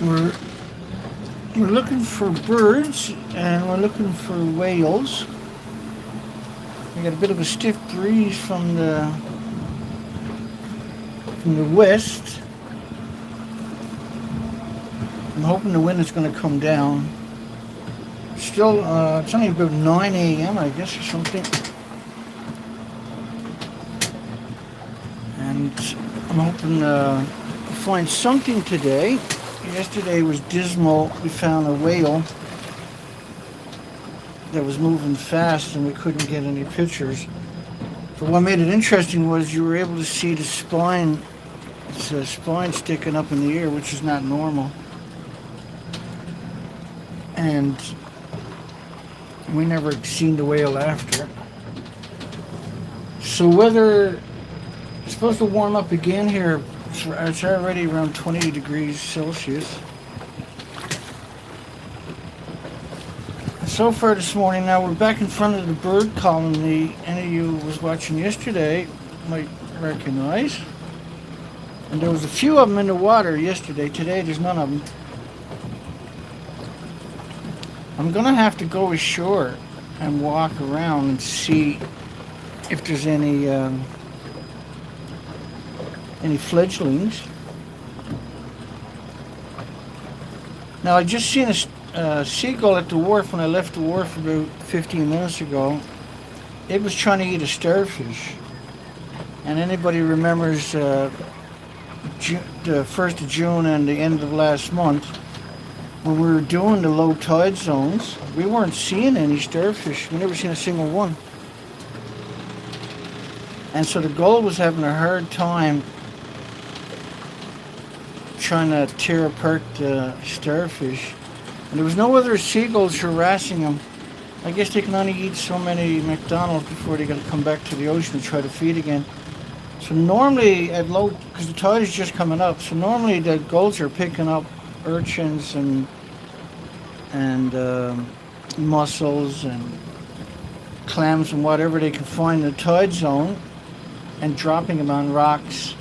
We're we're looking for birds and we're looking for whales. We got a bit of a stiff breeze from the west. I'm hoping the wind is going to come down. Still, it's only about 9 a.m. I guess or something. And I'm hoping to find something today. Yesterday was dismal. We found a whale that was moving fast and we couldn't get any pictures. But what made it interesting was you were able to see the spine. It's a spine sticking up in the air, which is not normal. And we never seen the whale after. So weather is supposed to warm up again here. It's already around 20 degrees Celsius. So far this morning, now we're back in front of the bird colony any of you was watching yesterday might recognize. And there was a few of them in the water yesterday. Today there's none of them. I'm gonna have to go ashore and walk around and see if there's any fledglings. Now I just seen a seagull at the wharf when I left the wharf about 15 minutes ago. It was trying to eat a starfish. And anybody remembers the 1st of June and the end of last month, when we were doing the low tide zones, we weren't seeing any starfish. We never seen a single one. And so the gull was having a hard time trying to tear apart the starfish. And there was no other seagulls harassing them. I guess they can only eat so many McDonald's before they got to come back to the ocean and try to feed again. So normally at low, because the tide is just coming up, so normally the gulls are picking up urchins and mussels and clams and whatever they can find in the tide zone and dropping them on rocks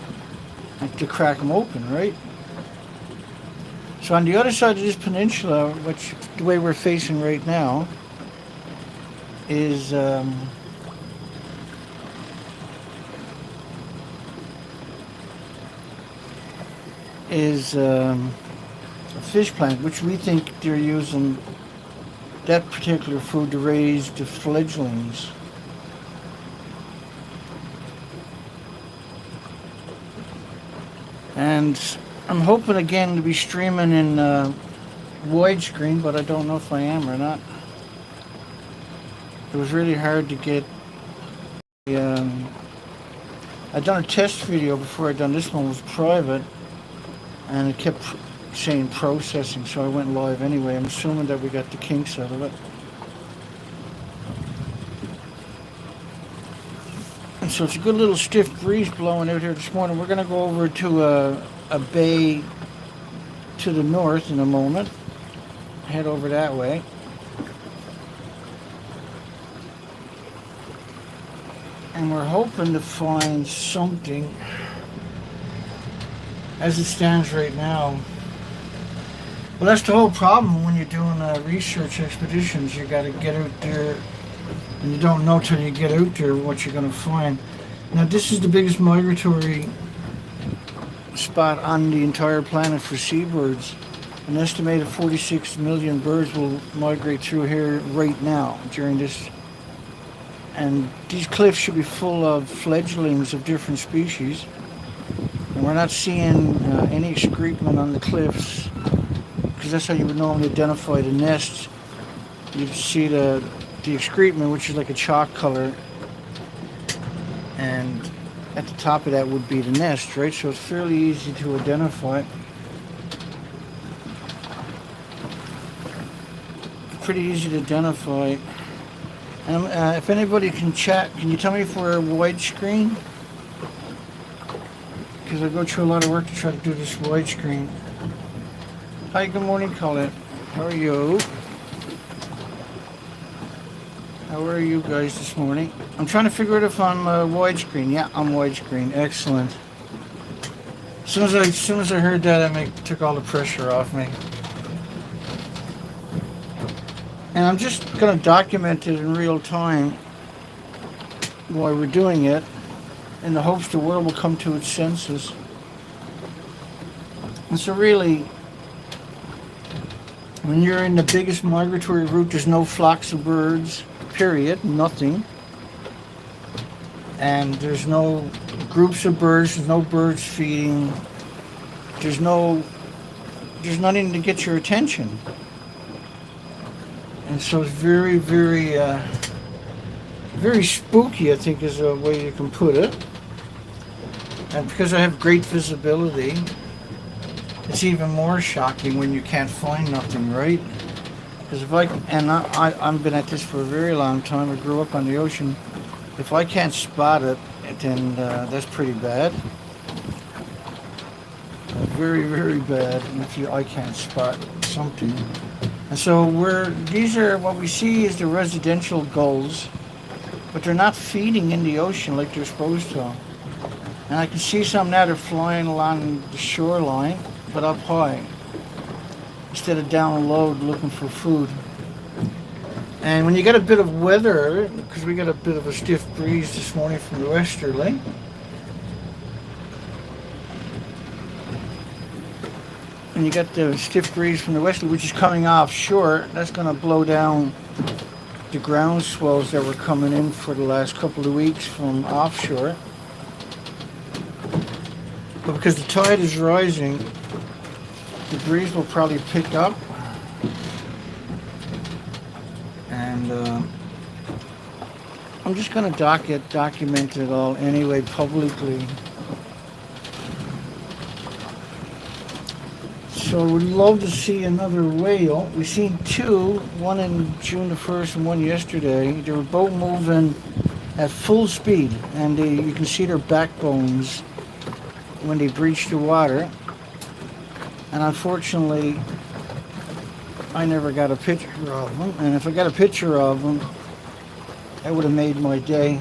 and to crack them open, right? So on the other side of this peninsula, which the way we're facing right now, is a fish plant, which we think they're using that particular food to raise the fledglings. And I'm hoping again to be streaming in widescreen, but I don't know if I am or not. It was really hard to get. I'd done a test video before I'd done this one. It was private, and it kept saying processing, so I went live anyway. I'm assuming that we got the kinks out of it. And so it's a good little stiff breeze blowing out here this morning. We're going to go over to a bay to the north in a moment. Head over that way. And we're hoping to find something as it stands right now. Well, that's the whole problem when you're doing research expeditions. You got to get out there, and you don't know till you get out there what you're going to find. Now, this is the biggest migratory spot on the entire planet for seabirds. An estimated 46 million birds will migrate through here right now during this. And these cliffs should be full of fledglings of different species. And we're not seeing any excrement on the cliffs, because that's how you would normally identify the nests. You'd see the excrement, which is like a chalk color, and at the top of that would be the nest, right? So it's fairly easy to identify. Pretty easy to identify. And if anybody can chat, can you tell me if we're widescreen? Because I go through a lot of work to try to do this widescreen. Hi, good morning, Colette. How are you? How are you guys this morning? I'm trying to figure out if I'm widescreen. Yeah, I'm widescreen. Excellent. soon as I heard that, it took all the pressure off me. And I'm just going to document it in real time while we're doing it, in the hopes the world will come to its senses. And so really, when you're in the biggest migratory route, there's no flocks of birds, period, nothing. And there's no groups of birds, there's no birds feeding, there's nothing to get your attention. And so it's very, very, very spooky, I think is a way you can put it. And because I have great visibility, it's even more shocking when you can't find nothing, right? Because I've been at this for a very long time. I grew up on the ocean. If I can't spot it, then that's pretty bad. Very, very bad if I can't spot something. And so what we see is the residential gulls, but they're not feeding in the ocean like they're supposed to. And I can see some now, they're flying along the shoreline, but up high, instead of down low looking for food. And when you get a bit of weather, because we got a bit of a stiff breeze this morning from the westerly, and you got the stiff breeze from the westerly, which is coming offshore, that's going to blow down the ground swells that were coming in for the last couple of weeks from offshore. But because the tide is rising, the breeze will probably pick up. And I'm just going to document it all anyway publicly. So we'd love to see another whale. We've seen two, one in June the 1st and one yesterday. They were both moving at full speed, and you can see their backbones when they breach the water. And unfortunately, I never got a picture of them. And if I got a picture of them, that would have made my day.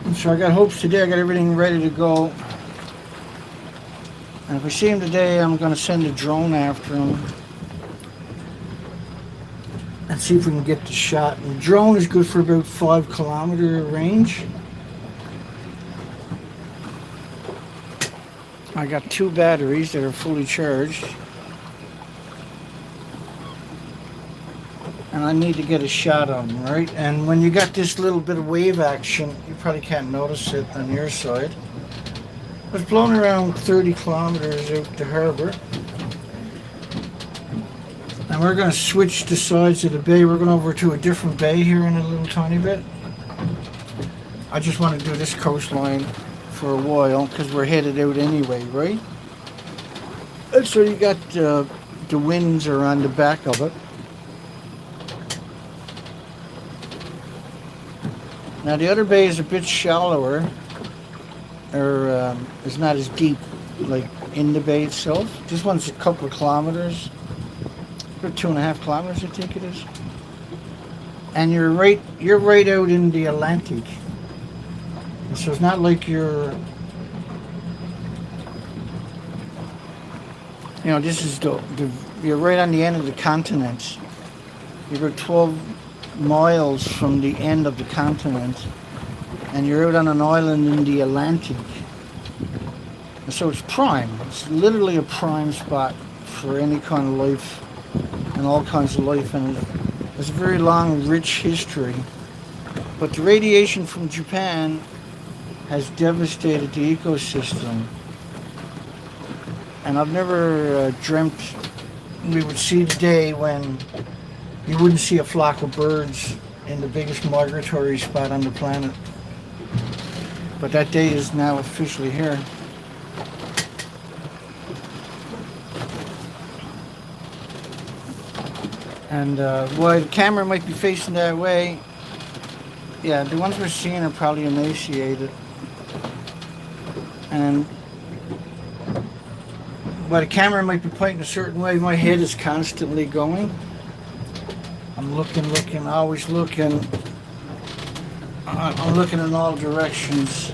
And so I got hopes today. I got everything ready to go. And if I see him today, I'm going to send a drone after him and see if we can get the shot. And the drone is good for about 5 kilometer range. I got 2 batteries that are fully charged. And I need to get a shot of them, right? And when you got this little bit of wave action, you probably can't notice it on your side. It was blown around 30 kilometers out the harbour. And we're going to switch the sides of the bay. We're going over to a different bay here in a little tiny bit. I just want to do this coastline for a while because we're headed out anyway, right? And so you got the winds are on the back of it. Now the other bay is a bit shallower, or it's not as deep, like in the bay itself. This one's a couple of kilometers, or 2.5 kilometers, I think it is. And you're right out in the Atlantic. And so it's not like you're, this is you're right on the end of the continent. You're about 12 miles from the end of the continent, and you're out on an island in the Atlantic. And so it's prime. It's literally a prime spot for any kind of life and all kinds of life, and it's a very long, rich history. But the radiation from Japan has devastated the ecosystem, and I've never dreamt we would see the day when you wouldn't see a flock of birds in the biggest migratory spot on the planet. But that day is now officially here. And while the camera might be facing that way, yeah, the ones we're seeing are probably emaciated. And while the camera might be pointing a certain way, my head is constantly going. I'm looking, always looking. I'm looking in all directions.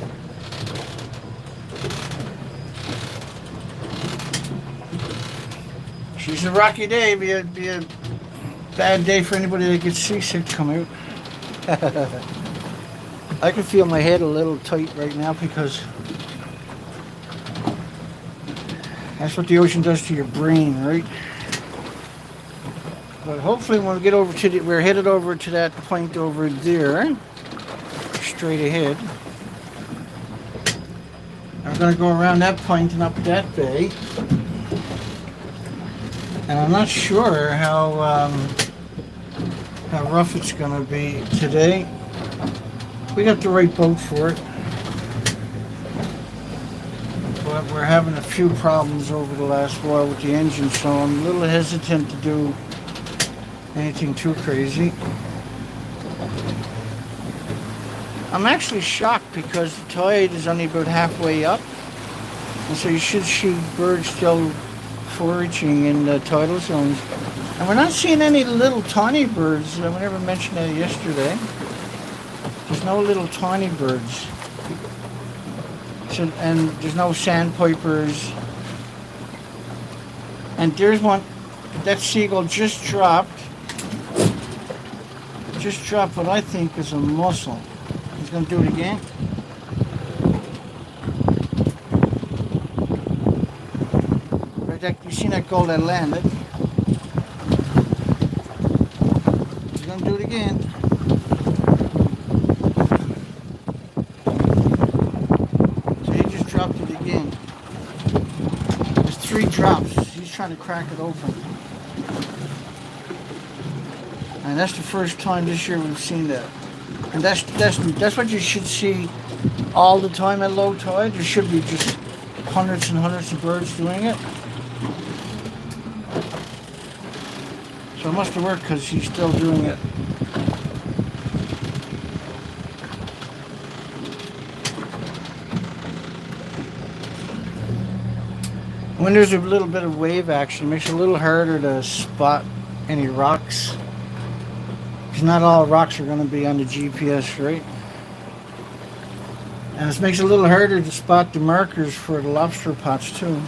She's a rocky day. Be a bad day for anybody that gets seasick to come out. I can feel my head a little tight right now because that's what the ocean does to your brain, right? But hopefully when we get over to we're headed over to that point over there, straight ahead. I'm going to go around that point and up that bay. And I'm not sure how rough it's going to be today. We got the right boat for it. But we're having a few problems over the last while with the engine, so I'm a little hesitant to do anything too crazy. I'm actually shocked because the tide is only about halfway up, and so you should see birds still foraging in the tidal zones. And we're not seeing any little tiny birds. I never mentioned that yesterday. There's no little tiny birds. So, and there's no sandpipers. And there's one. That seagull just dropped what I think is a mussel. He's going to do it again. Right there, you seen that gull that landed? He's going to do it again. So he just dropped it again. There's 3 drops. He's trying to crack it open. And that's the first time this year we've seen that. And that's what you should see all the time at low tide. There should be just hundreds and hundreds of birds doing it. So it must have worked because he's still doing it. When there's a little bit of wave action, it makes it a little harder to spot any rocks. Because not all rocks are going to be on the GPS, right? And it makes it a little harder to spot the markers for the lobster pots too.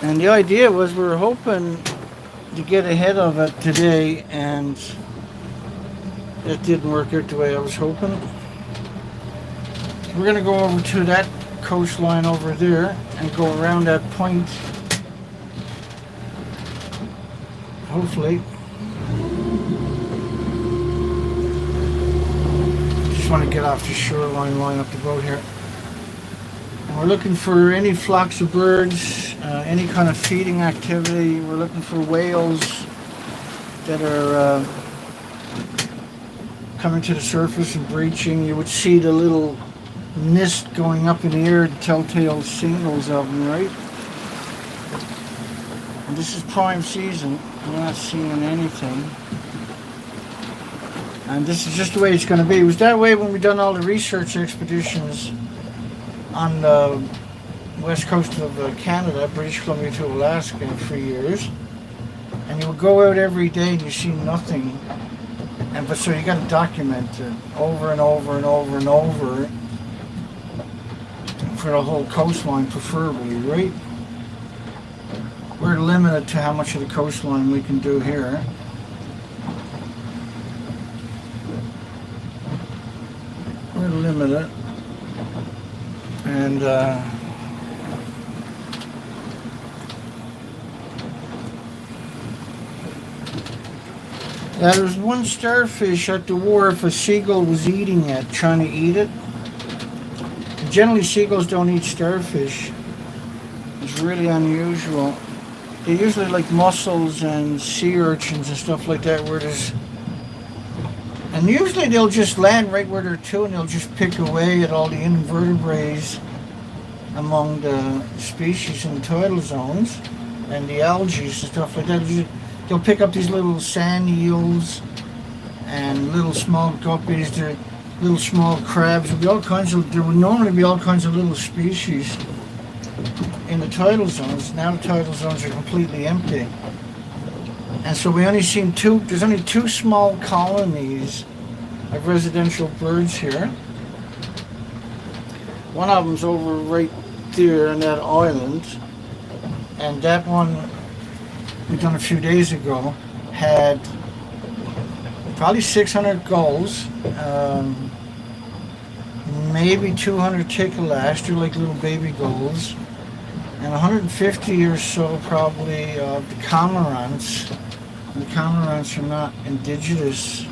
And the idea was we were hoping to get ahead of it today, and it didn't work out the way I was hoping. We're going to go over to that coastline over there and go around that point. Hopefully. Just want to get off the shoreline, line up the boat here. And we're looking for any flocks of birds, any kind of feeding activity. We're looking for whales that are coming to the surface and breaching. You would see the little mist going up in the air, telltale signals of them, right? And this is prime season. We're not seeing anything. And this is just the way it's going to be. It was that way when we done all the research expeditions on the west coast of Canada, British Columbia to Alaska for years. And you would go out every day and you see nothing. But so you got to document it over and over and over and over. For the whole coastline, preferably, right? We're limited to how much of the coastline we can do here. We're limited. And there was one starfish at the wharf a seagull was eating it, trying to eat it. Generally, seagulls don't eat starfish. It's really unusual. They usually like mussels and sea urchins and stuff like that, where there's... And usually they'll just land right where they're to, and they'll just pick away at all the invertebrates among the species in the tidal zones and the algae and stuff like that. They'll pick up these little sand eels and little small guppies. They're little small crabs. There would normally be all kinds of little species in the tidal zones. Now the tidal zones are completely empty. And so we only seen there's only 2 small colonies of residential birds here. One of them's over right there on that island, and that one we done a few days ago had probably 600 gulls, maybe 200 tickalash, they're like little baby gulls, and 150 or so probably of the cormorants. The cormorants are not indigenous.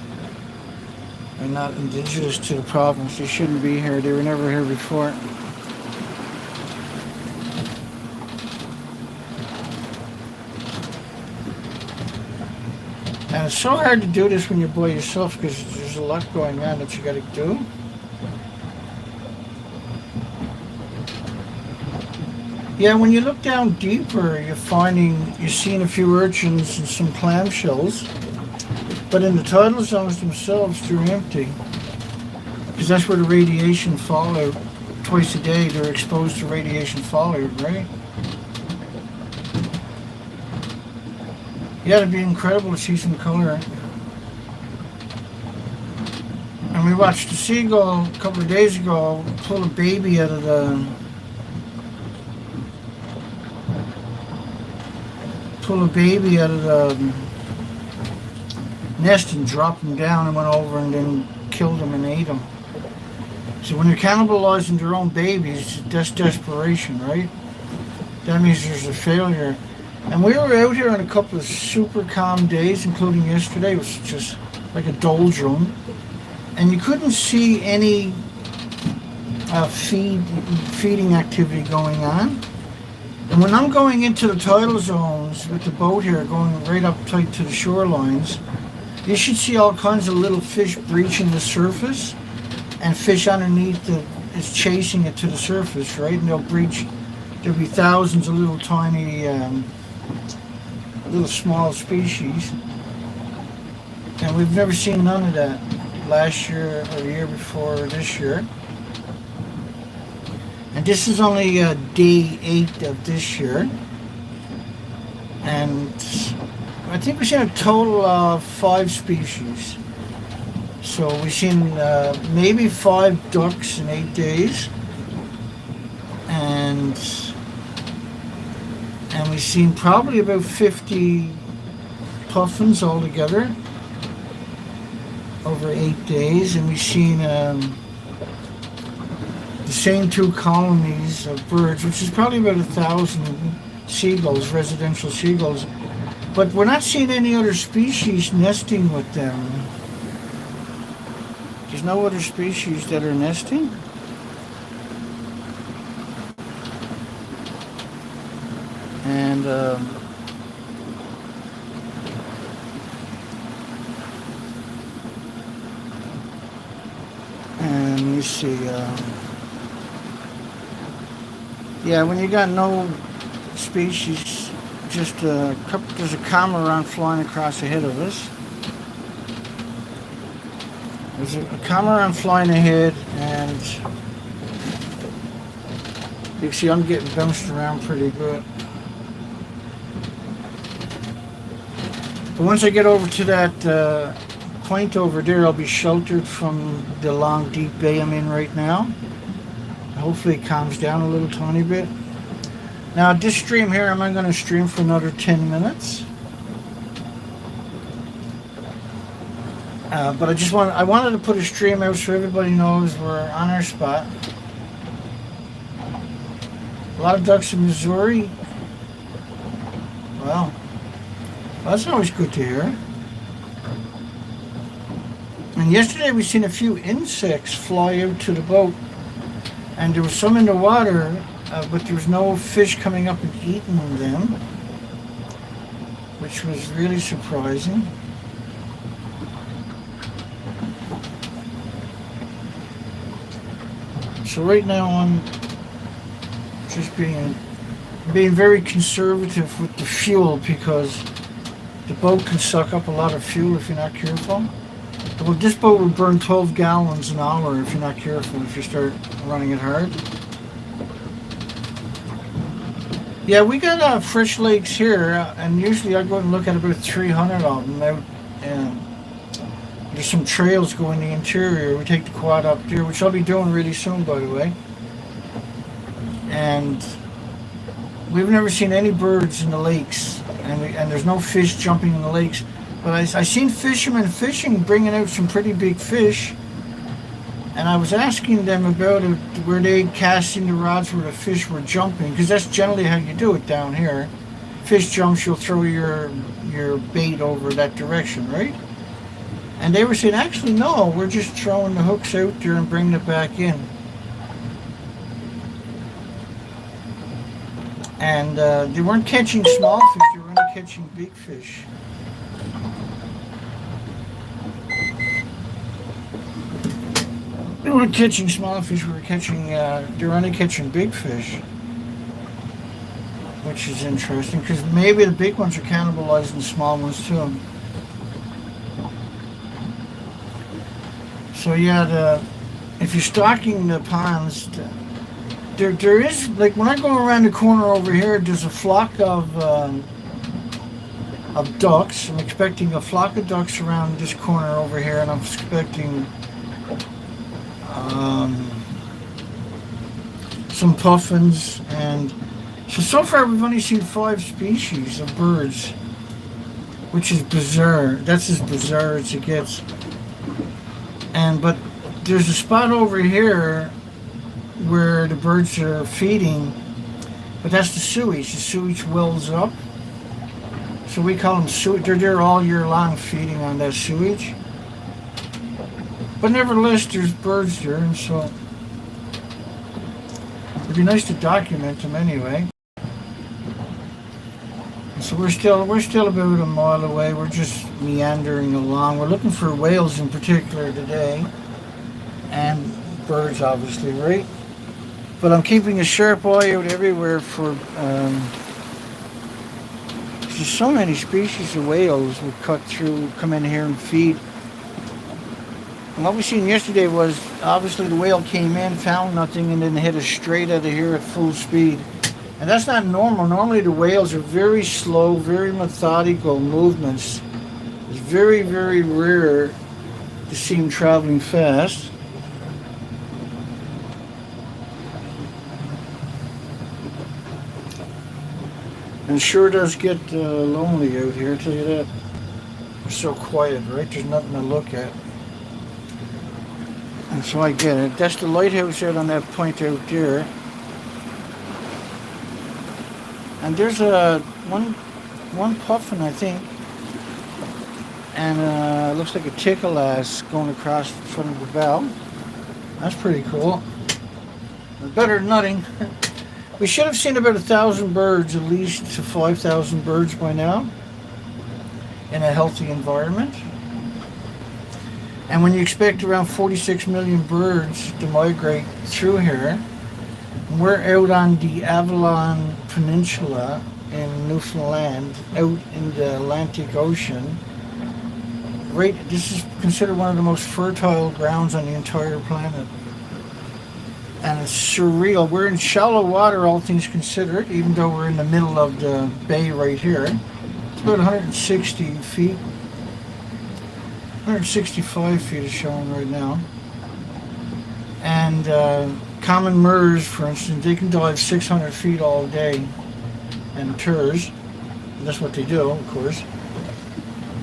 They're not indigenous to the province. They shouldn't be here. They were never here before. And it's so hard to do this when you're by yourself because there's a lot going on that you got to do. Yeah, when you look down deeper, you're seeing a few urchins and some clamshells. But in the tidal zones themselves, they're empty. Because that's where the radiation fallout, twice a day, they're exposed to radiation fallout, right? Yeah, it'd be incredible to see some color. And we watched the seagull a couple of days ago pull a baby out of the nest and dropped him down and went over and then killed him and ate him. So when they're cannibalizing their own babies, that's desperation, right? That means there's a failure. And we were out here on a couple of super calm days, including yesterday. It was just like a doldrum. And you couldn't see any feeding activity going on. And when I'm going into the tidal zones with the boat here, going right up tight to the shorelines, you should see all kinds of little fish breaching the surface, and fish underneath is chasing it to the surface, right? And there'll be thousands of little tiny, little small species. And we've never seen none of that last year or the year before or this year. And this is only day 8 of this year. And I think we've seen a total of 5 species. So we've seen maybe 5 ducks in 8 days. And we've seen probably about 50 puffins altogether over 8 days. And we've seen the same 2 colonies of birds, which is probably about 1,000 seagulls, residential seagulls. But we're not seeing any other species nesting with them. There's no other species that are nesting. And let me see. Yeah, when you got no species, just there's a cormorant flying across ahead of us. There's a cormorant flying ahead, and you can see I'm getting bounced around pretty good. But once I get over to that point over there, I'll be sheltered from the long, deep bay I'm in right now. Hopefully it calms down a little tiny bit. Now this stream here, I'm going to stream for another 10 minutes. But I wanted to put a stream out so everybody knows we're on our spot. A lot of ducks in Missouri. Well, that's always good to hear. And yesterday we seen a few insects fly out to the boat. And there was some in the water, but there was no fish coming up and eating them, which was really surprising. So right now I'm just being very conservative with the fuel, because the boat can suck up a lot of fuel if you're not careful. Well, this boat will burn 12 gallons an hour if you're not careful, if you start running it hard. Yeah, we got fresh lakes here, and usually I go and look at about 300 of them out There's some trails going in the interior. We take the quad up there, which I'll be doing really soon, by the way. And we've never seen any birds in the lakes, and there's no fish jumping in the lakes. But I seen fishermen fishing, bringing out some pretty big fish. And I was asking them about it, were they casting the rods where the fish were jumping? Because that's generally how you do it down here. Fish jumps, you'll throw your bait over that direction, right? And they were saying, actually, no, we're just throwing the hooks out there and bringing it back in. And they weren't catching small fish, they were only catching big fish. We weren't catching small fish, we were catching, they were only catching big fish. Which is interesting, because maybe the big ones are cannibalizing the small ones too. So yeah, if you're stocking the ponds, there is, like when I go around the corner over here, there's a flock of ducks. I'm expecting a flock of ducks around this corner over here, and I'm expecting some puffins, and so far we've only seen 5 species of birds, which is bizarre. That's as bizarre as it gets. But there's a spot over here where the birds are feeding, but that's the sewage. The sewage wells up, so we call them sewage. They're there all year long feeding on that sewage. But nevertheless, there's birds there, and so it'd be nice to document them anyway. And so we're still about a mile away. We're just meandering along. We're looking for whales in particular today, and birds, obviously, right? But I'm keeping a sharp eye out everywhere for. There's so many species of whales would come in here and feed. And what we seen yesterday was, obviously the whale came in, found nothing, and then hit us straight out of here at full speed. And that's not normal. Normally the whales are very slow, very methodical movements. It's very, very rare to see them traveling fast. And it sure does get lonely out here, I'll tell you that. It's so quiet, right? There's nothing to look at. And so I get it. That's the lighthouse out on that point out there. And there's one puffin, I think. And it looks like a tickle ass going across in front of the bow. That's pretty cool. Better than nothing. We should have seen about 1,000 birds, at least to 5,000 birds by now, in a healthy environment. And when you expect around 46 million birds to migrate through here, we're out on the Avalon Peninsula in Newfoundland, out in the Atlantic Ocean. Right, this is considered one of the most fertile grounds on the entire planet. And it's surreal. We're in shallow water, all things considered, even though we're in the middle of the bay right here. It's about 160 feet. 165 feet is showing right now. And common murres, for instance, they can dive 600 feet all day. And turs. That's what they do, of course.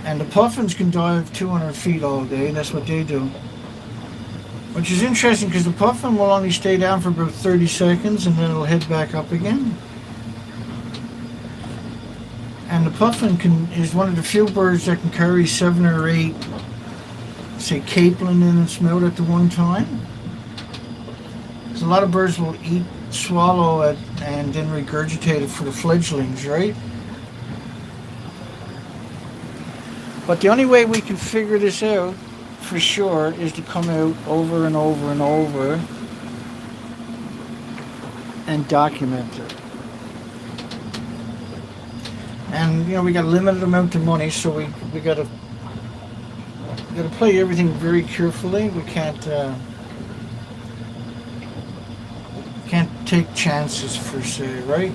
And the puffins can dive 200 feet all day. That's what they do. Which is interesting because the puffin will only stay down for about 30 seconds and then it'll head back up again. And the puffin is one of the few birds that can carry 7 or 8, say, capelin in its mouth at the one time. Because a lot of birds will eat, swallow it, and then regurgitate it for the fledglings, right? But the only way we can figure this out for sure is to come out over and over and over and document it. And we got a limited amount of money, so we gotta play everything very carefully. We can't take chances per se, right?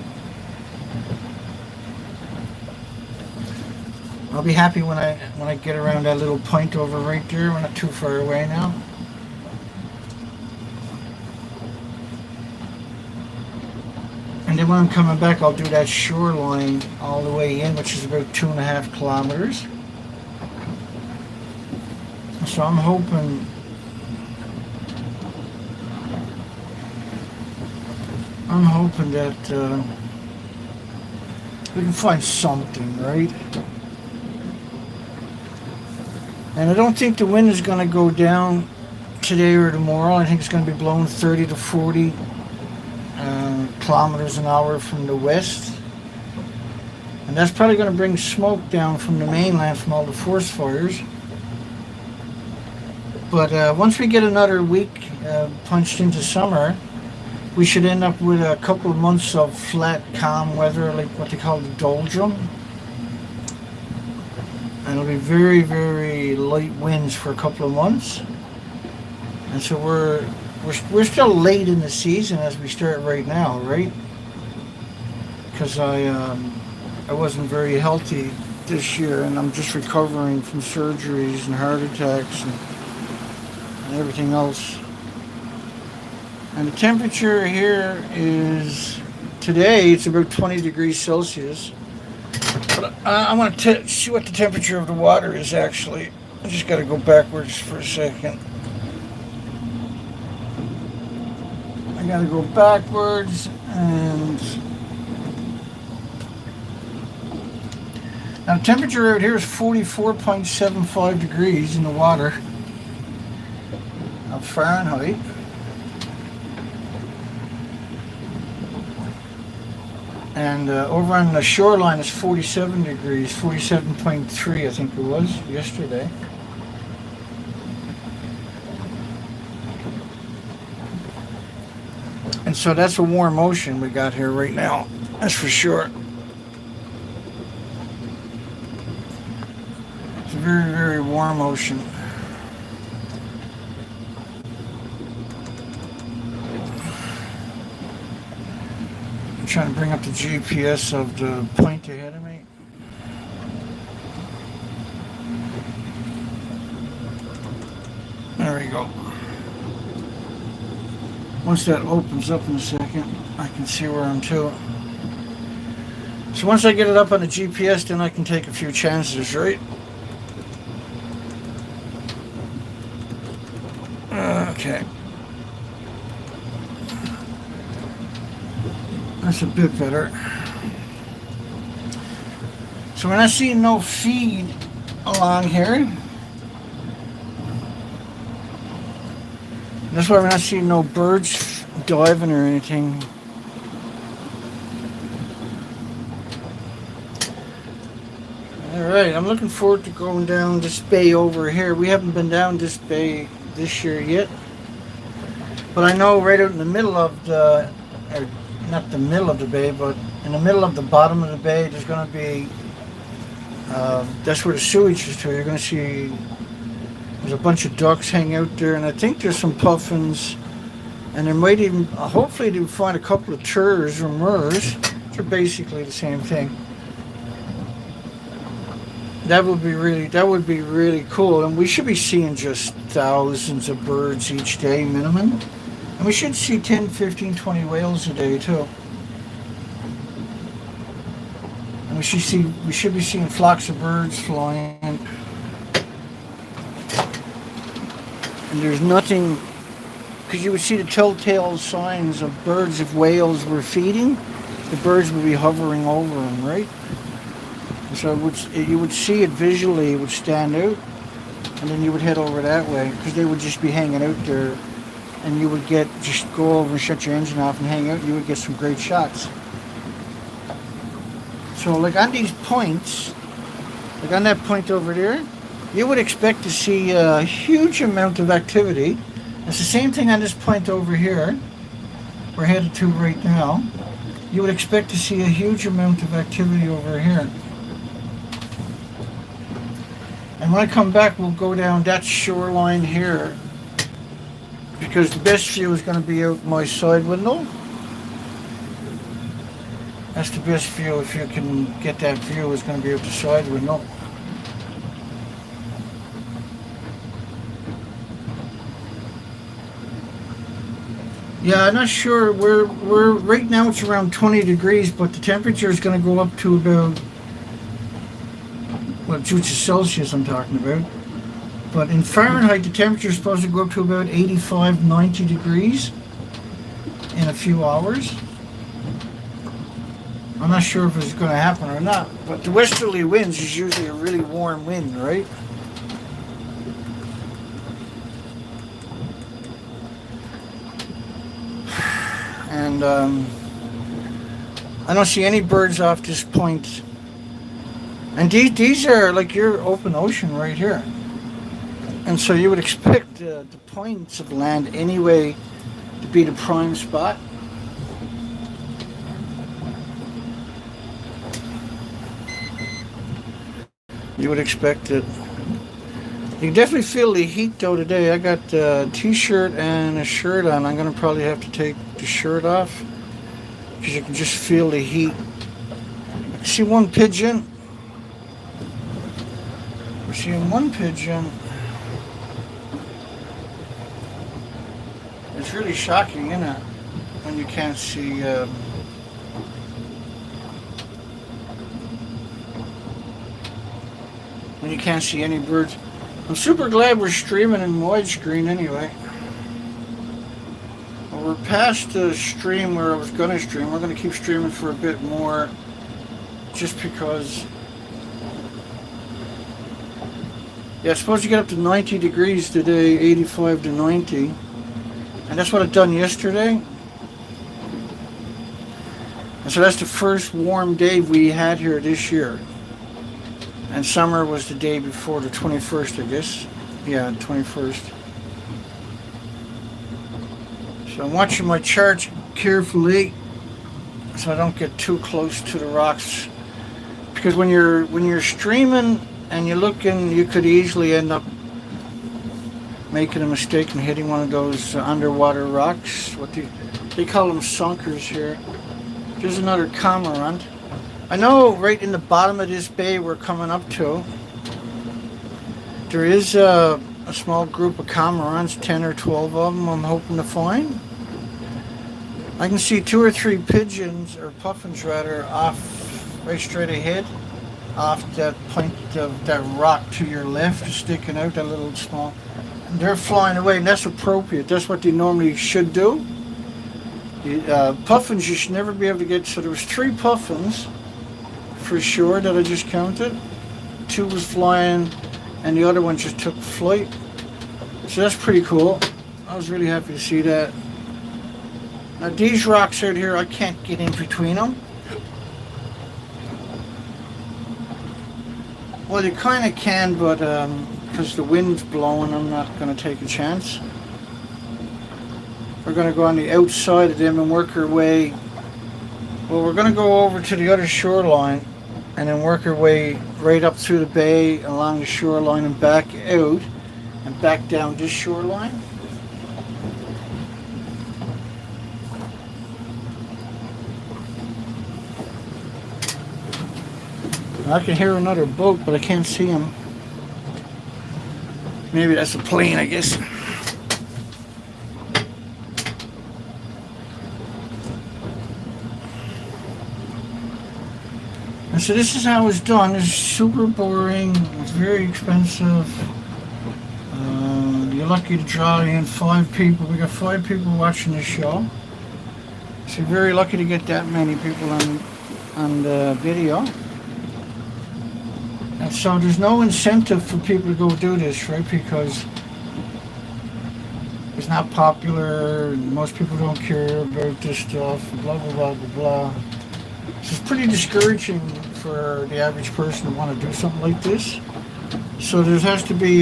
I'll be happy when I get around that little point over right there. We're not too far away now. And then when I'm coming back, I'll do that shoreline all the way in, which is about 2.5 kilometers. So I'm hoping that we can find something, right? And I don't think the wind is going to go down today or tomorrow. I think it's going to be blowing 30 to 40 kilometers an hour from the west. And that's probably going to bring smoke down from the mainland from all the forest fires. But once we get another week punched into summer, we should end up with a couple of months of flat, calm weather, like what they call the doldrum. And it'll be very, very light winds for a couple of months. And so we're still late in the season as we start right now, right? Because I wasn't very healthy this year, and I'm just recovering from surgeries and heart attacks and everything else. And the temperature here is, today it's about 20 degrees Celsius. But I want to see what the temperature of the water is actually. I just got to go backwards for a second. I got to go backwards, and now the temperature out here is 44.75 degrees in the water of Fahrenheit. And over on the shoreline is 47 degrees, 47.3 I think it was yesterday. And so that's a warm ocean we got here right now, that's for sure. It's a very, very warm ocean. Trying to bring up the GPS of the point ahead of me. There we go. Once that opens up in a second, I can see where I'm to. So once I get it up on the GPS, then I can take a few chances, right? Okay. That's a bit better. So we're not seeing no feed along here. That's why we're not seeing no birds diving or anything. Alright, I'm looking forward to going down this bay over here. We haven't been down this bay this year yet. But I know right out in the middle of the, not the middle of the bay, but in the middle of the bottom of the bay, there's going to be, that's where the sewage is to. You're going to see, there's a bunch of ducks hang out there, and I think there's some puffins, and there might even, hopefully they'll find a couple of turs or murres, which are basically the same thing. That would be really cool, and we should be seeing just thousands of birds each day minimum. And we should see 10, 15, 20 whales a day too. And we should be seeing flocks of birds flying. And there's nothing, because you would see the telltale signs of birds. If whales were feeding, the birds would be hovering over them, right? And so you would see it visually, it would stand out, and then you would head over that way, because they would just be hanging out there. And you would just go over and shut your engine off and hang out, you would get some great shots. So like on these points, like on that point over there, you would expect to see a huge amount of activity. It's the same thing on this point over here, we're headed to right now. You would expect to see a huge amount of activity over here. And when I come back, we'll go down that shoreline here, because the best view is going to be out my side window. That's the best view. If you can get that view, is going to be out the side window. Yeah, I'm not sure. We're right now it's around 20 degrees, but the temperature is going to go up to about what due to Celsius I'm talking about. But in Fahrenheit, the temperature is supposed to go up to about 85, 90 degrees in a few hours. I'm not sure if it's going to happen or not, but the westerly winds is usually a really warm wind, right? And I don't see any birds off this point. And these are like your open ocean right here. And so you would expect the points of land anyway to be the prime spot. You would expect it. You can definitely feel the heat though today. I got a t-shirt and a shirt on. I'm going to probably have to take the shirt off because you can just feel the heat. I can see one pigeon. We're seeing one pigeon. It's really shocking, isn't it? When you can't see... when you can't see any birds. I'm super glad we're streaming in widescreen anyway. Well, we're past the stream where I was going to stream. We're going to keep streaming for a bit more just because... Yeah, it's supposed to get up to 90 degrees today, 85 to 90. And that's what I've done yesterday. And so that's the first warm day we had here this year. And summer was the day before, the 21st, I guess. Yeah, 21st. So I'm watching my charts carefully so I don't get too close to the rocks. Because when you're streaming and you're looking, you could easily end up making a mistake and hitting one of those underwater rocks. They call them sunkers here. There's another cormorant. I know right in the bottom of this bay we're coming up to, there is a small group of cormorants, 10 or 12 of them I'm hoping to find. I can see 2 or 3 pigeons, or puffins rather, off right straight ahead, off that point of that rock to your left, sticking out, that little small. And they're flying away, and that's appropriate. That's what they normally should do. Puffins you should never be able to get, so there was 3 puffins for sure that I just counted. 2 was flying and the other one just took flight. So that's pretty cool. I was really happy to see that. Now these rocks out here, I can't get in between them. Well, you kind of can, but because the wind's blowing, I'm not going to take a chance. We're going to go on the outside of them and work our way. Well, we're going to go over to the other shoreline and then work our way right up through the bay, along the shoreline and back out and back down this shoreline. I can hear another boat, but I can't see him. Maybe that's a plane, I guess. And so this is how it's done. It's super boring. It's very expensive. You're lucky to draw in 5 people. We got 5 people watching this show. So you're very lucky to get that many people on the video. And so there's no incentive for people to go do this, right? Because it's not popular. Most people don't care about this stuff. Blah, blah, blah, blah, blah. So it's pretty discouraging for the average person to want to do something like this. So there has to be,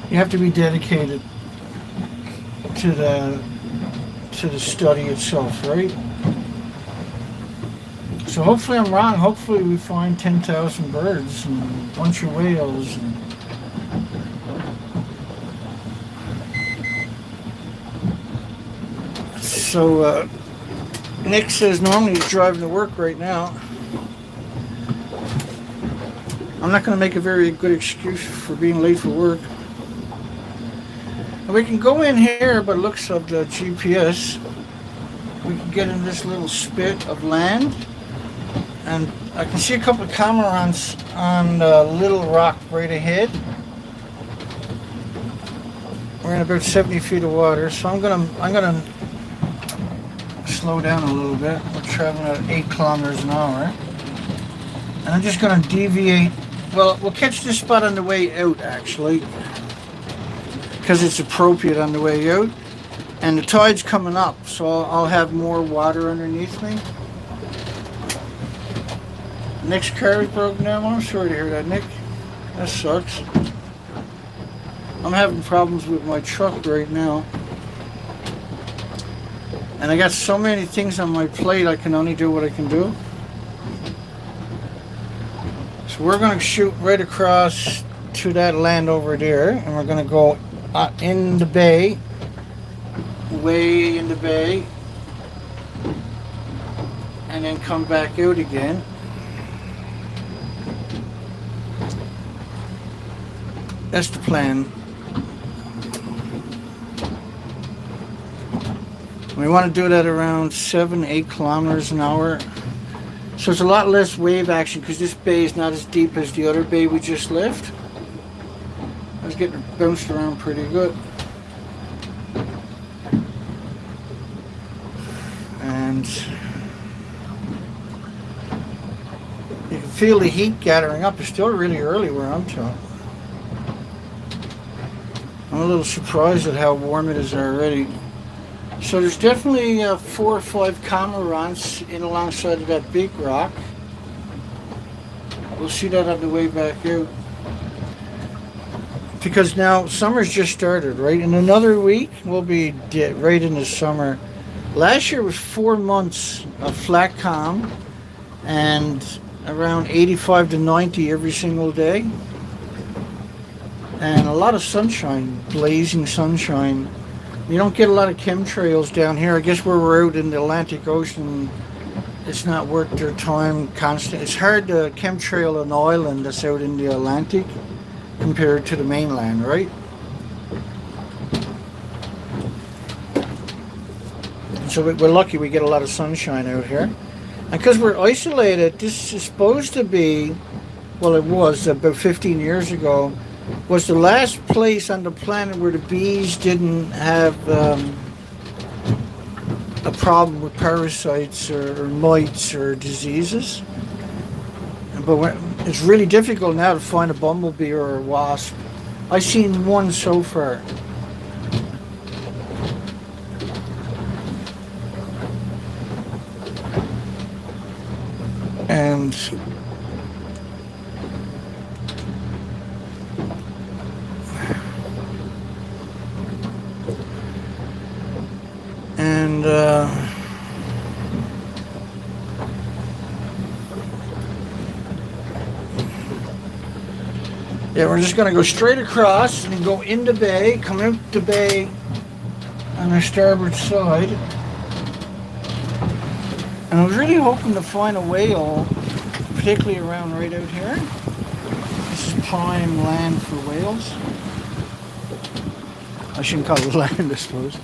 you have to be dedicated to the study itself, right? So hopefully I'm wrong. Hopefully we find 10,000 birds and a bunch of whales. So Nick says normally he's driving to work right now. I'm not going to make a very good excuse for being late for work. And we can go in here by looks of the GPS. We can get in this little spit of land. And I can see a couple of cormorants on the little rock right ahead. We're in about 70 feet of water, so I'm gonna slow down a little bit. We're traveling at 8 kilometers an hour. And I'm just gonna deviate. Well, we'll catch this spot on the way out, actually, because it's appropriate on the way out. And the tide's coming up, so I'll have more water underneath me. Nick's car is broken down. I'm sorry to hear that, Nick. That sucks. I'm having problems with my truck right now. And I got so many things on my plate, I can only do what I can do. So we're going to shoot right across to that land over there. And we're going to go in the bay. Way in the bay. And then come back out again. That's the plan. We want to do that around 7-8 kilometers an hour. So it's a lot less wave action because this bay is not as deep as the other bay we just left. I was getting bounced around pretty good. And you can feel the heat gathering up. It's still really early where I'm to. I'm a little surprised at how warm it is already. So there's definitely 4 or 5 cormorants in alongside of that big rock. We'll see that on the way back out. Because now summer's just started, right? In another week, we'll be right in the summer. Last year was 4 months of flat calm and around 85 to 90 every single day. And a lot of sunshine, blazing sunshine. You don't get a lot of chemtrails down here. I guess where we're out in the Atlantic Ocean, it's not worth their time constant. It's hard to chemtrail an island that's out in the Atlantic compared to the mainland, right? So we're lucky we get a lot of sunshine out here. And because we're isolated, this is supposed to be, well, it was about 15 years ago, was the last place on the planet where the bees didn't have a problem with parasites or mites or diseases. But it's really difficult now to find a bumblebee or a wasp. I've seen one so far. And yeah, we're just going to go straight across and go in the bay, come out the bay on our starboard side. And I was really hoping to find a whale, particularly around right out here. This is prime land for whales. I shouldn't call it land, I suppose.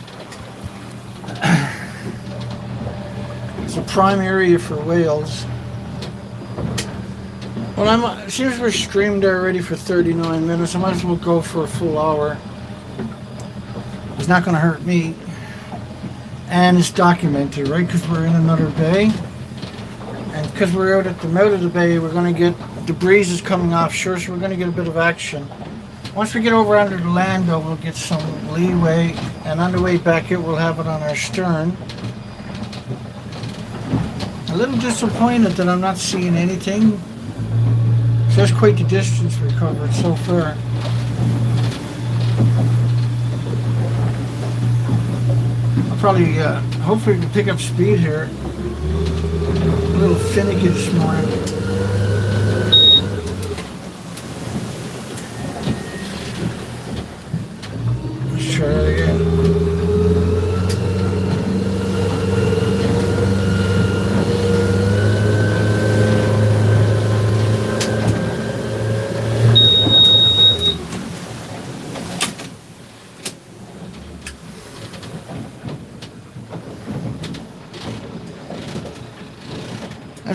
It's a prime area for whales. Well, it seems we're streamed already for 39 minutes. I might as well go for a full hour. It's not going to hurt me. And it's documented, right? Because we're in another bay. And because we're out at the mouth of the bay, we're going to get, the breeze is coming offshore, so we're going to get a bit of action. Once we get over under the land, though, we'll get some leeway. And on the way back out, we'll have it on our stern. A little disappointed that I'm not seeing anything. So that's quite the distance we covered so far. I'll probably, hopefully we can pick up speed here. A little finicky this morning. Let's try that again.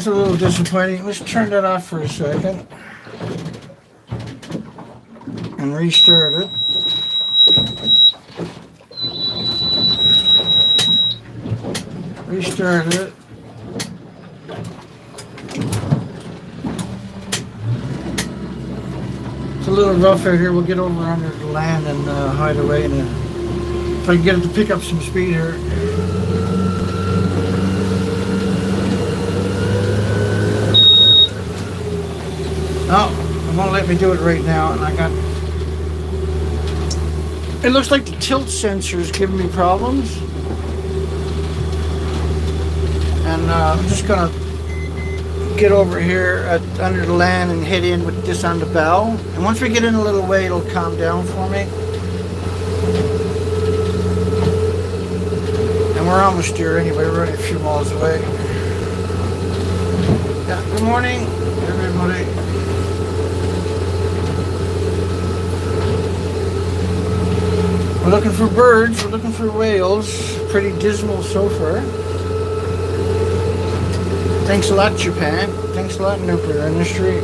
a little disappointing. Let's turn that off for a second and restart it. Restart it. It's a little rough out here. We'll get over under the land and hide away. And if I can get it to pick up some speed here. Oh, it won't let me do it right now, and I got... It looks like the tilt sensor is giving me problems. And I'm just gonna get over here under the land and hit in with this on the bow. And once we get in a little way, it'll calm down for me. And we're almost there anyway, we're only a few miles away. Yeah, good morning, everybody. We're looking for birds, we're looking for whales. Pretty dismal so far. Thanks a lot, Japan. Thanks a lot, nuclear industry.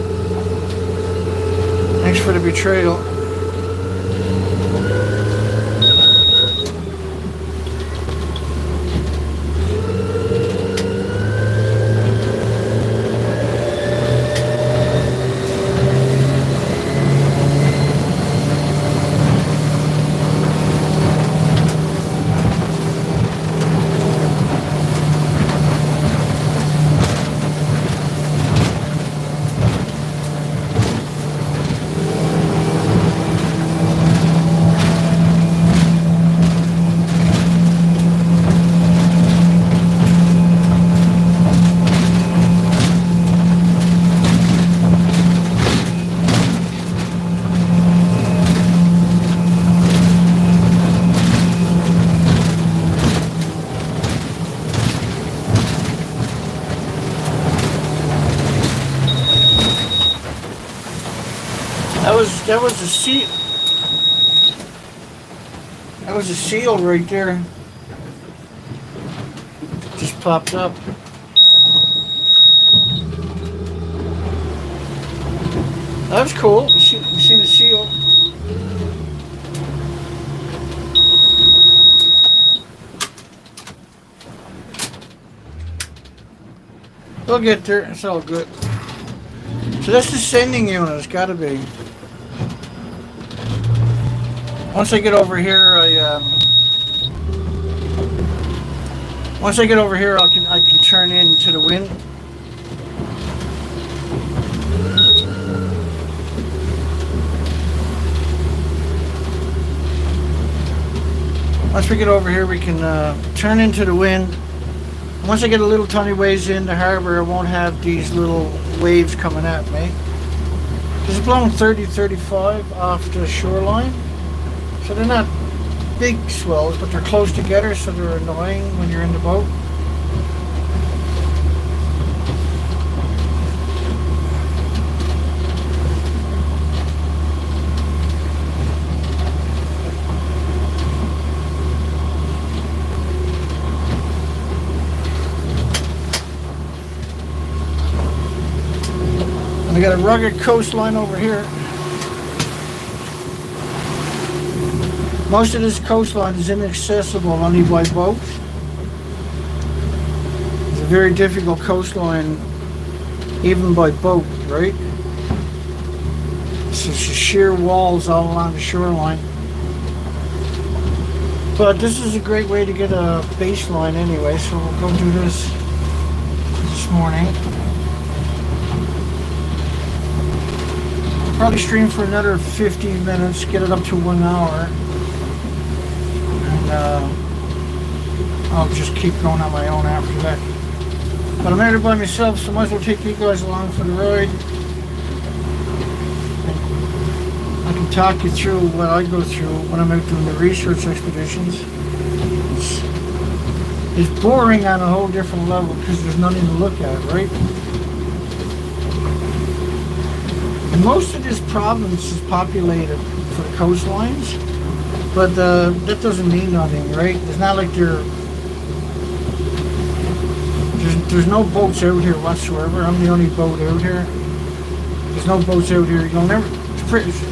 Thanks for the betrayal. That was a seal. That was a seal right there. Just popped up. That was cool. You seen the seal. We'll get there. It's all good. So that's the sending unit. It's got to be. Once I get over here, I can turn into the wind. Once we get over here, we can turn into the wind. Once I get a little tiny ways in the harbor, I won't have these little waves coming at me. It's blowing 30, 35 off the shoreline. So they're not big swells, but they're close together, so they're annoying when you're in the boat. And I got a rugged coastline over here. Most of this coastline is inaccessible only by boat. It's a very difficult coastline even by boat, right? So it's just sheer walls all along the shoreline. But this is a great way to get a baseline anyway, so we'll go do this morning. Probably stream for another 50 minutes, get it up to 1 hour. I'll just keep going on my own after that. But I'm here by myself, so might as well take you guys along for the ride. I can talk you through what I go through when I'm out doing the research expeditions. It's boring on a whole different level because there's nothing to look at, right? And most of this province is populated for the coastlines. But that doesn't mean nothing, right? It's not like there's There's no boats out here whatsoever. I'm the only boat out here. There's no boats out here. You'll never.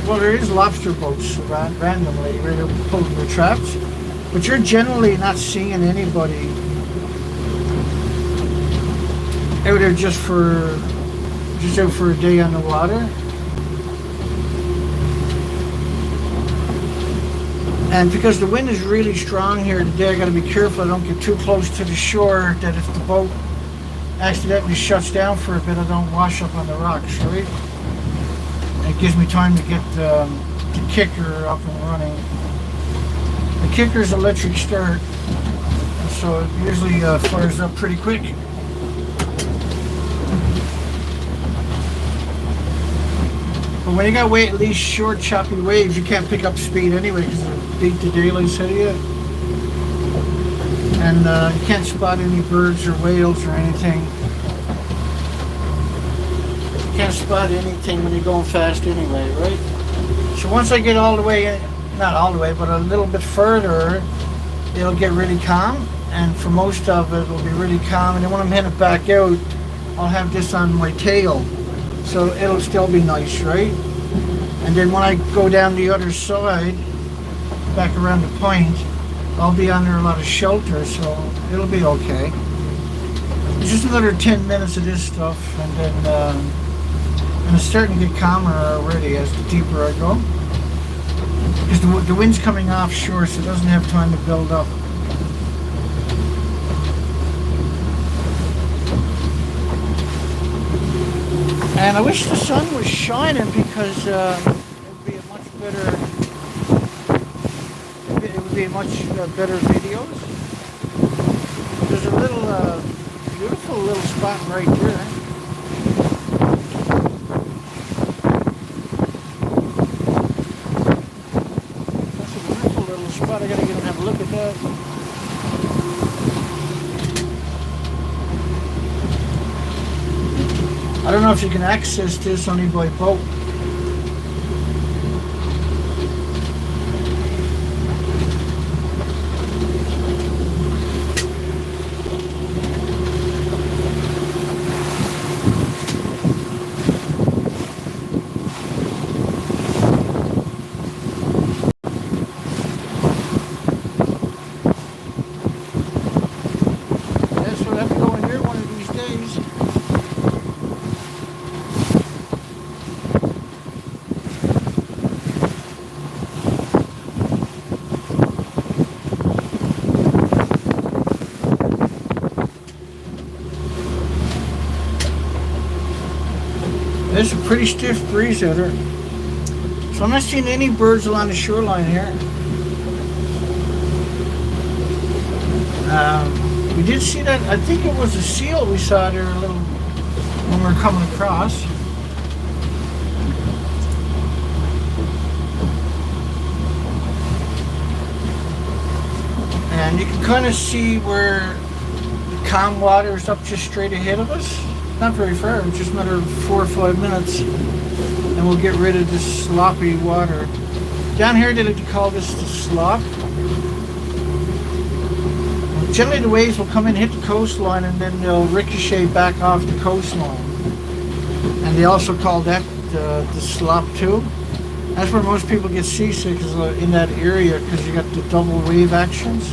Well, there is lobster boats randomly right out pulling their traps, but you're generally not seeing anybody out there just out for a day on the water. And because the wind is really strong here today, I got to be careful I don't get too close to the shore, that if the boat accidentally shuts down for a bit, I don't wash up on the rocks, right? It gives me time to get the kicker up and running. The kicker's electric start, and so it usually fires up pretty quick. But when you got these short, choppy waves, you can't pick up speed anyway because they beat the daylights out of you. And you can't spot any birds or whales or anything. You can't spot anything when you're going fast anyway, right? So once I get all the way, not all the way, but a little bit further, it'll get really calm. And for most of it, it'll be really calm. And then when I'm heading back out, I'll have this on my tail. So it'll still be nice, right? And then when I go down the other side, back around the point, I'll be under a lot of shelter, so it'll be okay. It's just another 10 minutes of this stuff, and then and it's starting to get calmer already as the deeper I go. Because the wind's coming offshore, so it doesn't have time to build up. And I wish the sun was shining because it would be a much better. It would be much better videos. There's a little beautiful little spot right there. That's a beautiful little spot. I gotta get and have a look at that. I don't know if you can access this only by boat. Yes, we'll have to go in here one of these days. There's a pretty stiff breeze out there. So I'm not seeing any birds along the shoreline here. We did see that, I think it was a seal we saw there a little when we were coming across. And you can kind of see where the calm water is up just straight ahead of us. Not very far, it's just another 4 or 5 minutes and we'll get rid of this sloppy water. Down here they like to call this the slop. Generally the waves will come in, hit the coastline, and then they'll ricochet back off the coastline. And they also call that the slop too. That's where most people get seasick, is in that area, because you got the double wave actions.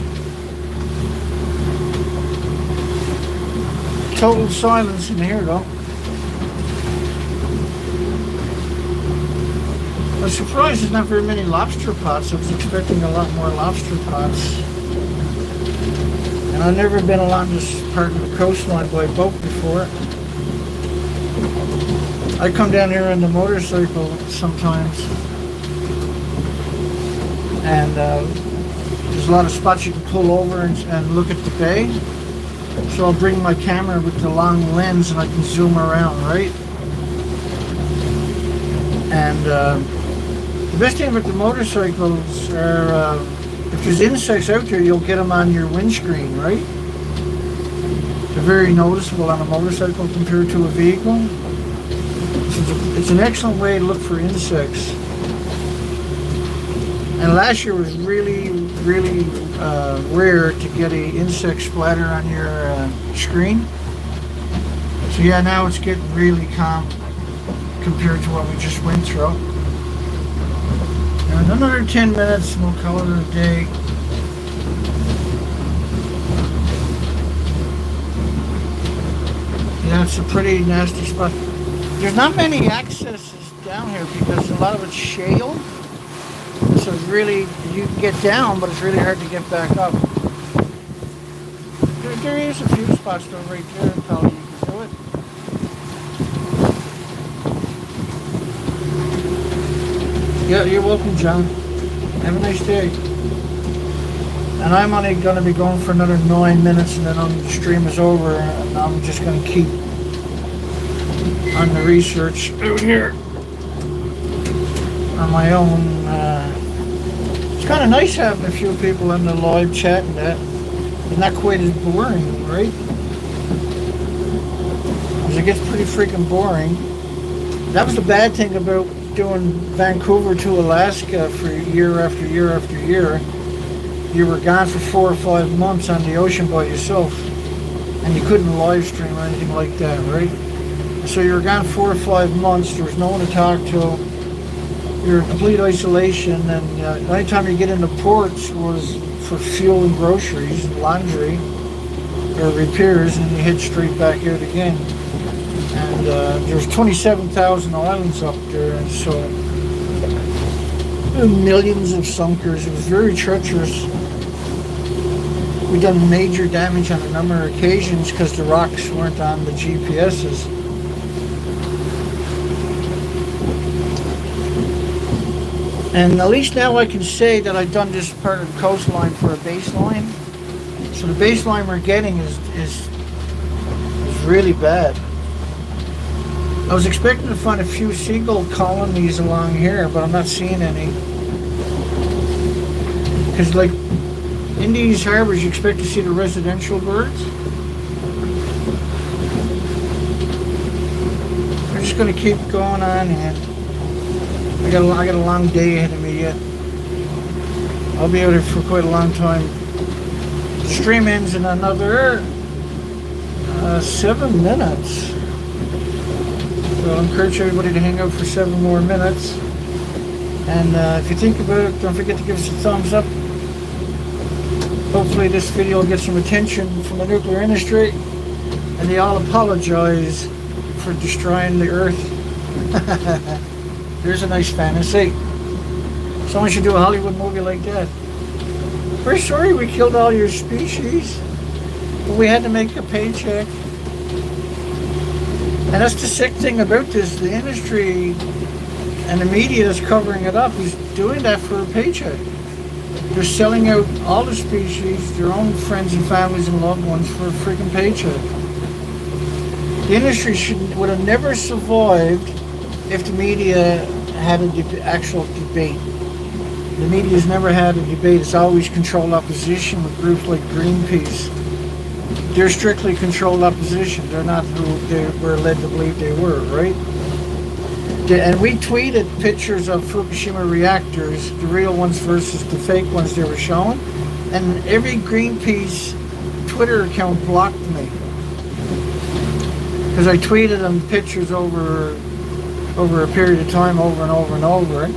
Total silence in here though. I was surprised there's not very many lobster pots. I was expecting a lot more lobster pots. And I've never been along this part of the coastline by boat before. I come down here on the motorcycle sometimes. And there's a lot of spots you can pull over and look at the bay. So I'll bring my camera with the long lens and I can zoom around, right? And the best thing about the motorcycles are if there's insects out there, you'll get them on your windscreen, right? They're very noticeable on a motorcycle compared to a vehicle. So it's an excellent way to look for insects. And last year was really, really rare to get an insect splatter on your screen. So yeah, now it's getting really calm compared to what we just went through. And another 10 minutes and we'll call it a day. Yeah, it's a pretty nasty spot. There's not many accesses down here because a lot of it's shale. So it's really, you can get down, but it's really hard to get back up. There is a few spots though right there, pal, you can do it. Yeah, you're welcome, John. Have a nice day. And I'm only going to be going for another 9 minutes and then the stream is over and I'm just going to keep on the research out here on my own. It's kind of nice having a few people in the live chat and that. It's not quite as boring, right? Because it gets pretty freaking boring. That was the bad thing about doing Vancouver to Alaska for year after year after year. You were gone for 4 or 5 months on the ocean by yourself and you couldn't live stream or anything like that, right? So you were gone 4 or 5 months, there was no one to talk to, you're in complete isolation, and the only time you get into ports was for fuel and groceries and laundry or repairs, and then you head straight back out again. And there's 27,000 islands up there, and so millions of sunkers. It was very treacherous. We done major damage on a number of occasions because the rocks weren't on the GPSs. And at least now I can say that I've done this part of the coastline for a baseline. So the baseline we're getting is really bad. I was expecting to find a few seagull colonies along here, but I'm not seeing any. Because like in these harbors you expect to see the residential birds. We're just going to keep going on and I got a long day ahead of me yet. I'll be out here for quite a long time. The stream ends in another 7 minutes. So I'll encourage everybody to hang out for 7 more minutes. And if you think about it, don't forget to give us a thumbs up. Hopefully this video will get some attention from the nuclear industry. And they all apologize for destroying the Earth. There's a nice fantasy. Someone should do a Hollywood movie like that. We're sorry we killed all your species, but we had to make a paycheck. And that's the sick thing about this. The industry and the media that's covering it up is doing that for a paycheck. They're selling out all the species, their own friends and families and loved ones for a freaking paycheck. The industry would have never survived if the media had an actual debate. The media's never had a debate. It's always controlled opposition with groups like Greenpeace. They're strictly controlled opposition. They're not who they were led to believe they were, right? And we tweeted pictures of Fukushima reactors, the real ones versus the fake ones they were showing, and every Greenpeace Twitter account blocked me because I tweeted them pictures over a period of time, over and over and over.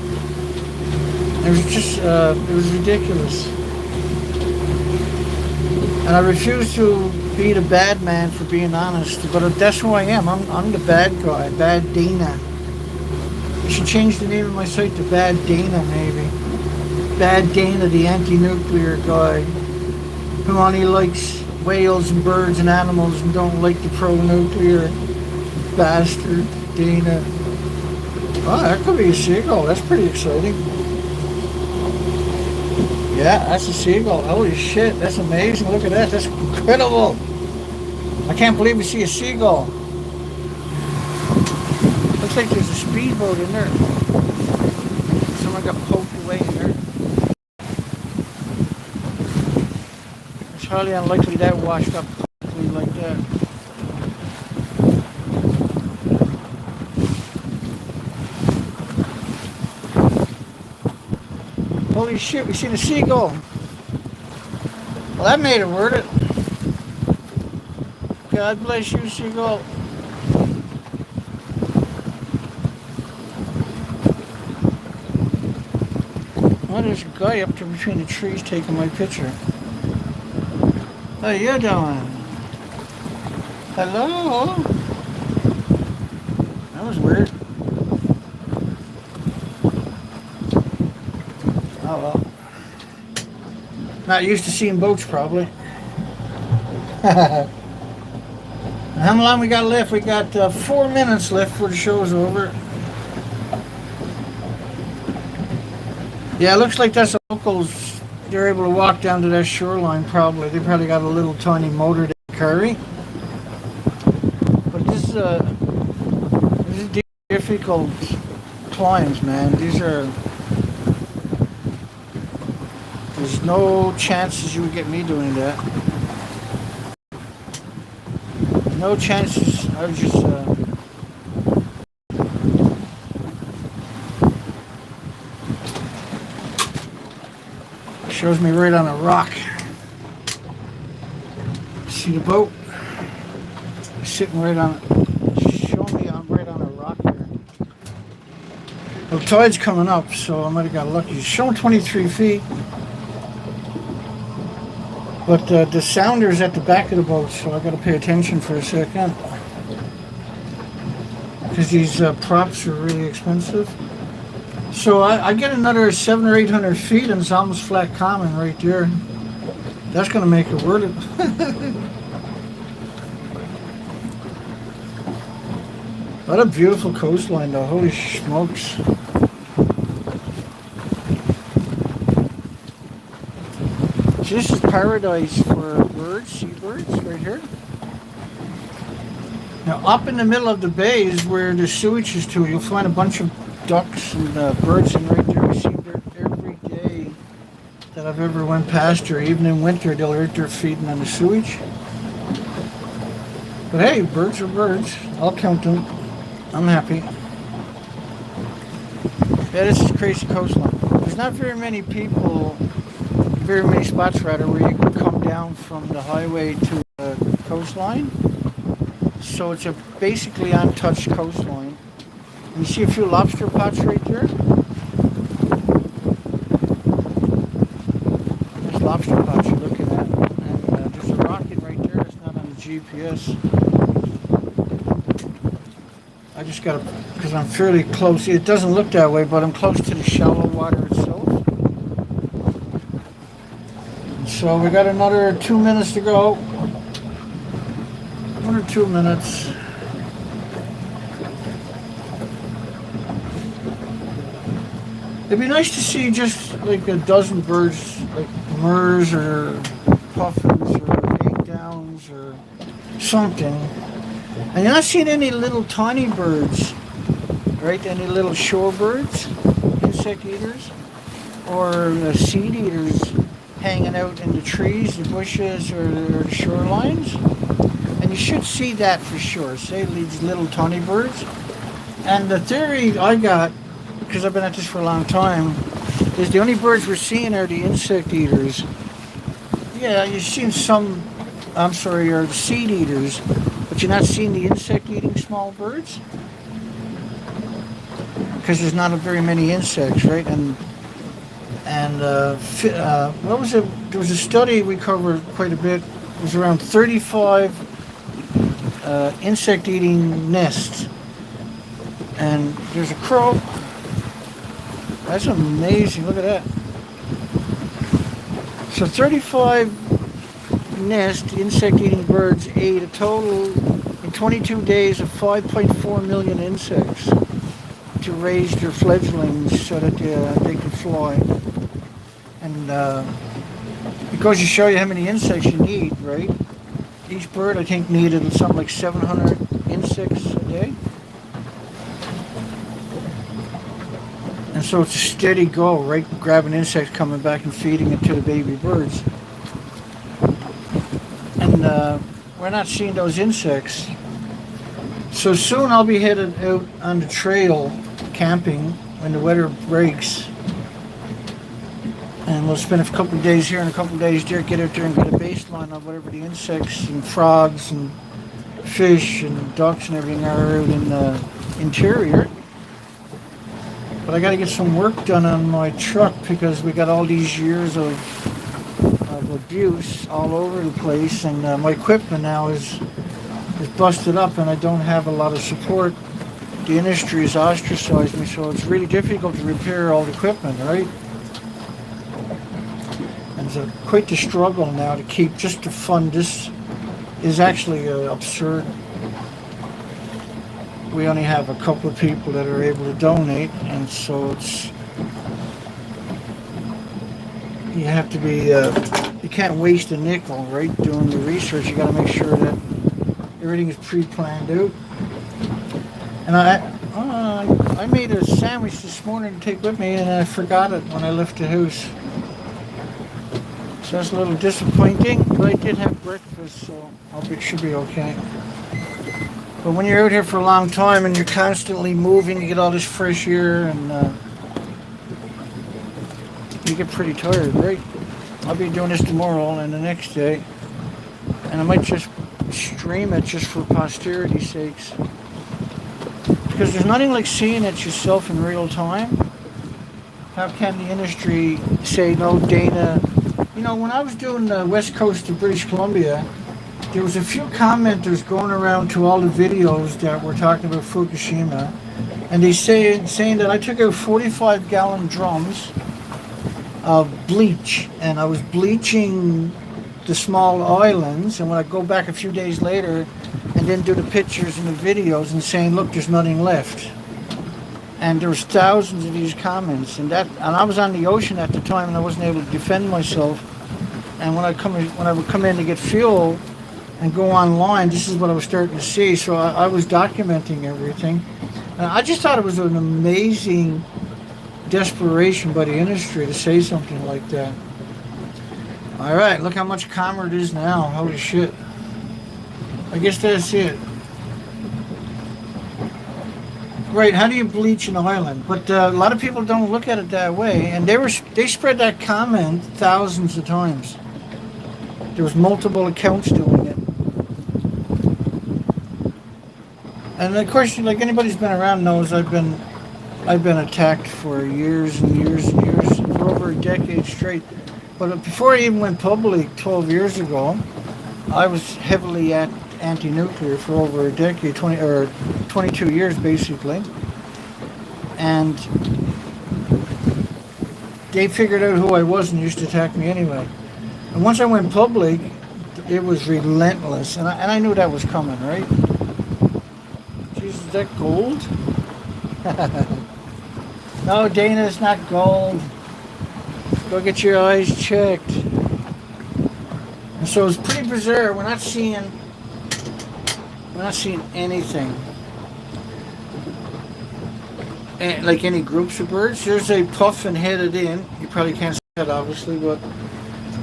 It was just, it was ridiculous. And I refuse to be the bad man for being honest, but that's who I am. I'm the bad guy, Bad Dana. I should change the name of my site to Bad Dana, maybe. Bad Dana, the anti-nuclear guy, who only likes whales and birds and animals and don't like the pro-nuclear bastard Dana. Oh, that could be a seagull. That's pretty exciting. Yeah, that's a seagull. Holy shit, that's amazing. Look at that. That's incredible. I can't believe we see a seagull. Looks like there's a speedboat in there. Someone got poked away in there. It's highly unlikely that washed up quickly like that. Holy shit, we seen a seagull. Well, that made it worth it. God bless you, seagull. there's a guy up there between the trees taking my picture. How you doing? Hello? That was weird. Oh well. Not used to seeing boats, probably. How long we got left? We got 4 minutes left before the show's over. Yeah, it looks like that's the locals. They're able to walk down to that shoreline, probably. They probably got a little tiny motor to carry. But this is difficult climbs, man. There's no chances you would get me doing that. No chances. I was just shows me right on a rock. See the boat? It's sitting right on it. Showing me I'm right on a rock here. Well, the tide's coming up, so I might have got lucky. It's showing 23 feet. But the sounder's at the back of the boat, so I got to pay attention for a second. Because these props are really expensive. So I get another 700 or 800 feet and it's almost flat common right there. That's going to make it worth it. What a beautiful coastline though, holy smokes. So this is paradise for birds, seabirds, right here. Now up in the middle of the bay is where the sewage is to. You'll find a bunch of ducks and birds in right there. I see them every day that I've ever went past her. Even in winter they'll right there feeding on the sewage. But hey, birds are birds. I'll count them. I'm happy. Yeah, this is crazy coastline. There's not very many spots rather, where you can come down from the highway to the coastline. So it's a basically untouched coastline. And you see a few lobster pots right there? There's lobster pots you're looking at. And there's a rocket right there. It's not on the GPS. I just got to, because I'm fairly close. It doesn't look that way, but I'm close to the shallow water itself. So we got another 2 minutes to go. 1 or 2 minutes. It'd be nice to see just like a dozen birds, like murres or puffins or egg-downs or something. And you're not seeing any little tiny birds, right? Any little shorebirds, insect eaters, or seed eaters hanging out in the trees, the bushes, or the shorelines. And you should see that for sure. Say these little tiny birds. And the theory I got, because I've been at this for a long time, is the only birds we're seeing are the insect eaters. Yeah, you've seen some, are the seed eaters, but you're not seeing the insect eating small birds? Because there's not very many insects, right? And what was it? There was a study we covered quite a bit. It was around 35 insect eating nests. And there's a crow. That's amazing. Look at that. So 35 nest insect eating birds ate a total in 22 days of 5.4 million insects to raise their fledglings so that they could fly. And it goes to show you how many insects you need, right? Each bird, I think, needed something like 700 insects a day. And so it's a steady go, right? Grabbing insects, coming back and feeding it to the baby birds. And we're not seeing those insects. So soon I'll be headed out on the trail camping when the weather breaks. And we'll spend a couple of days here and a couple of days there, get out there and get a baseline of whatever the insects and frogs and fish and ducks and everything are out in the interior. But I got to get some work done on my truck because we got all these years of abuse all over the place, and my equipment now is busted up, and I don't have a lot of support. The industry has ostracized me, so it's really difficult to repair all the equipment, right? And it's quite the struggle now to keep, just to fund this is actually absurd. We only have a couple of people that are able to donate, and so it's, you have to be, you can't waste a nickel, right, doing the research. You got to make sure that everything is pre-planned out. And I made a sandwich this morning to take with me, and I forgot it when I left the house. So that's a little disappointing, but I did have breakfast, so I hope it should be okay. But when you're out here for a long time and you're constantly moving, you get all this fresh air, and you get pretty tired, right? I'll be doing this tomorrow and the next day, and I might just stream it just for posterity's sakes. Because there's nothing like seeing it yourself in real time. How can the industry say, no, Dana? You know, when I was doing the west coast of British Columbia, there was a few commenters going around to all the videos that were talking about Fukushima, and they saying that I took out 45-gallon drums of bleach, and I was bleaching the small islands, and when I go back a few days later and then do the pictures and the videos and saying, look, there's nothing left. And there was thousands of these comments, and I was on the ocean at the time, and I wasn't able to defend myself. And when I would come in to get fuel and go online, this is what I was starting to see. So I was documenting everything, and I just thought it was an amazing desperation by the industry to say something like that. All right, look how much calmer it is now. Holy shit. I guess that's it. Right, how do you bleach an island? But a lot of people don't look at it that way, and they spread that comment thousands of times. There was multiple accounts doing it. And of course, like anybody who's been around knows, I've been attacked for years and years and years, for over a decade straight. But before I even went public 12 years ago, I was heavily anti-nuclear for over a decade, 22 years basically. And they figured out who I was and used to attack me anyway. And once I went public, it was relentless, and I knew that was coming, right? Jesus, is that gold? No, Dana, it's not gold. Go get your eyes checked. And so it's pretty bizarre. We're not seeing anything. Like any groups of birds. There's a puffin headed in. You probably can't see that, obviously, but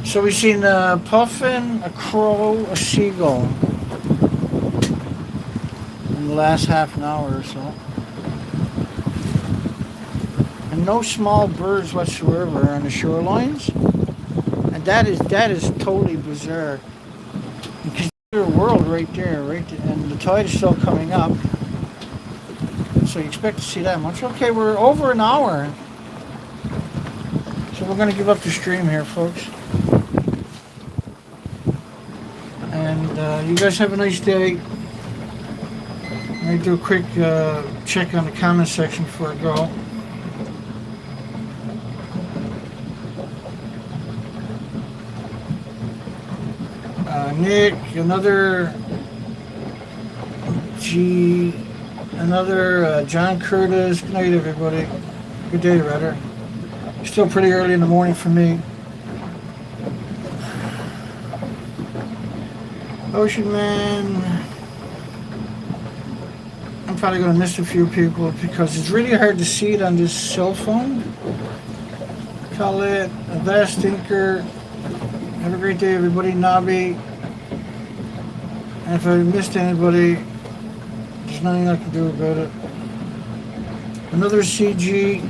so we've seen a puffin, a crow, a seagull in the last half an hour or so. And no small birds whatsoever on the shorelines. And that is totally bizarre. Because there's a world right there, right? And the tide is still coming up. So you expect to see that much. Okay, we're over an hour. So we're going to give up the stream here, folks. And you guys have a nice day. Let me do a quick check on the comment section before I go. Nick, another John Curtis. Good night, everybody. Good day, rather. Still pretty early in the morning for me. Ocean Man. I'm probably going to miss a few people because it's really hard to see it on this cell phone. Call it a vast thinker. Have a great day, everybody. Nobby. And if I missed anybody, there's nothing I can do about it. Another CG.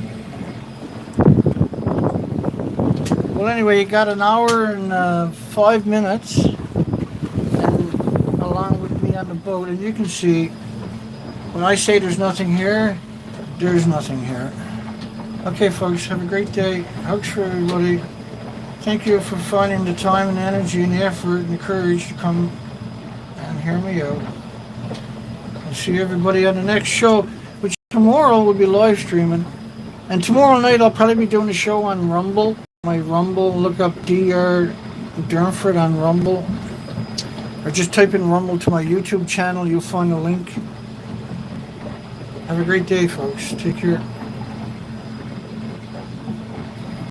Well, anyway, you got an hour and 5 minutes and along with me on the boat. And you can see, when I say there's nothing here, there's nothing here. Okay, folks, have a great day. Hugs for everybody. Thank you for finding the time and energy and the effort and the courage to come and hear me out. I'll see everybody on the next show, which tomorrow will be live streaming. And tomorrow night I'll probably be doing a show on Rumble. My Rumble, look up Dr. Durnford on Rumble. Or just type in Rumble to my YouTube channel, you'll find a link. Have a great day, folks. Take care.